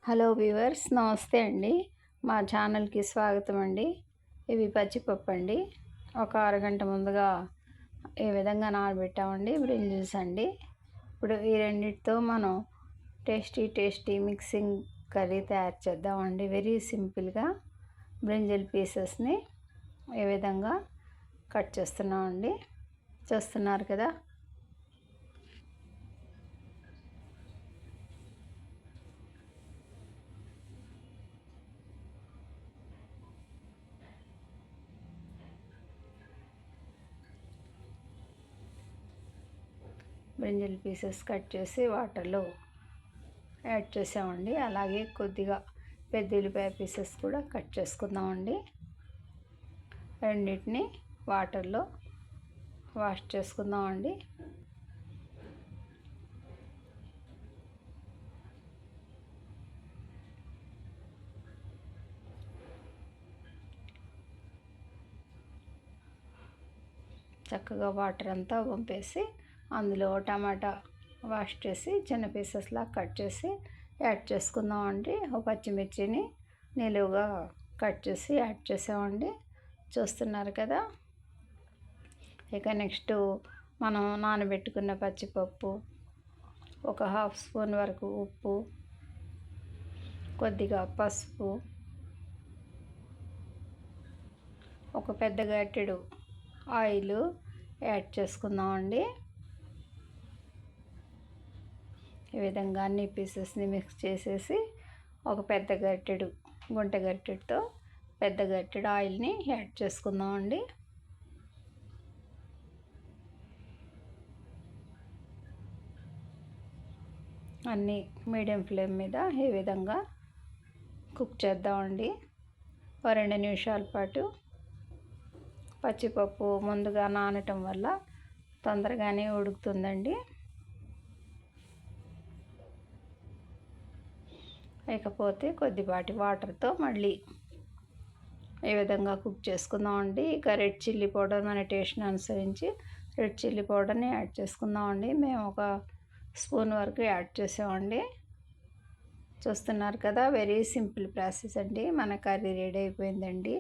Hello viewers, నమస్తే అండి. మా ఛానల్కి స్వాగతం అండి. ఇవి పచ్చిపప్పు అండి. ఒక అరగంట ముందుగా ఈ విధంగా నానబెట్టామండి. బ్రింజల్స్ అండి. ఇప్పుడు ఈ రెండింటితో మనం టేస్టీ మిక్సింగ్ కర్రీ తయారు చేద్దామండి. వెరీ సింపుల్గా బ్రింజల్ పీసెస్ని ఈ విధంగా కట్ చేస్తున్నామండి. చూస్తున్నారు కదా. బ్రింజల్ పీసెస్ కట్ చేసి వాటర్లో యాడ్ చేసామండి. అలాగే కొద్దిగా పెద్ద ఉల్లిపాయ పీసెస్ కూడా కట్ చేసుకుందామండి. రెండింటిని వాటర్లో వాష్ చేసుకుందామండి. చక్కగా వాటర్ అంతా వంపేసి అందులో టమాటా వాష్ చేసి చిన్న పీసెస్లా కట్ చేసి యాడ్ చేసుకుందామండి. ఒక పచ్చిమిర్చిని నిలువుగా కట్ చేసి యాడ్ చేసామండి. చూస్తున్నారు కదా. ఇక నెక్స్ట్ మనం నానబెట్టుకున్న పచ్చిపప్పు, ఒక హాఫ్ స్పూన్ వరకు ఉప్పు, కొద్దిగా పసుపు, ఒక పెద్ద గరిటెడు ఆయిల్ యాడ్ చేసుకుందామండి. ఈ విధంగా అన్ని పీసెస్ని మిక్స్ చేసేసి ఒక పెద్ద గరిటెడు గుంట గరిటెడుతో పెద్ద గరిటెడు ఆయిల్ని యాడ్ చేసుకుందామండి. అన్నీ మీడియం ఫ్లేమ్ మీద ఈ విధంగా కుక్ చేద్దామండి. 2 నిమిషాల పాటు. పచ్చిపప్పు ముందుగా నానటం వల్ల తొందరగానే ఉడుకుతుందండి. ఇకపోతే కొద్దిపాటి వాటర్తో మళ్ళీ ఈ విధంగా కుక్ చేసుకుందామండి. ఇక రెడ్ చిల్లీ పౌడర్ మన టేస్ట్ని అనుసరించి రెడ్ చిల్లీ పౌడర్ని యాడ్ చేసుకుందామండి. మేము ఒక స్పూన్ వరకు యాడ్ చేసామండి. చూస్తున్నారు కదా. వెరీ సింపుల్ ప్రాసెస్ అండి. మన కర్రీ రెడీ అయిపోయిందండి.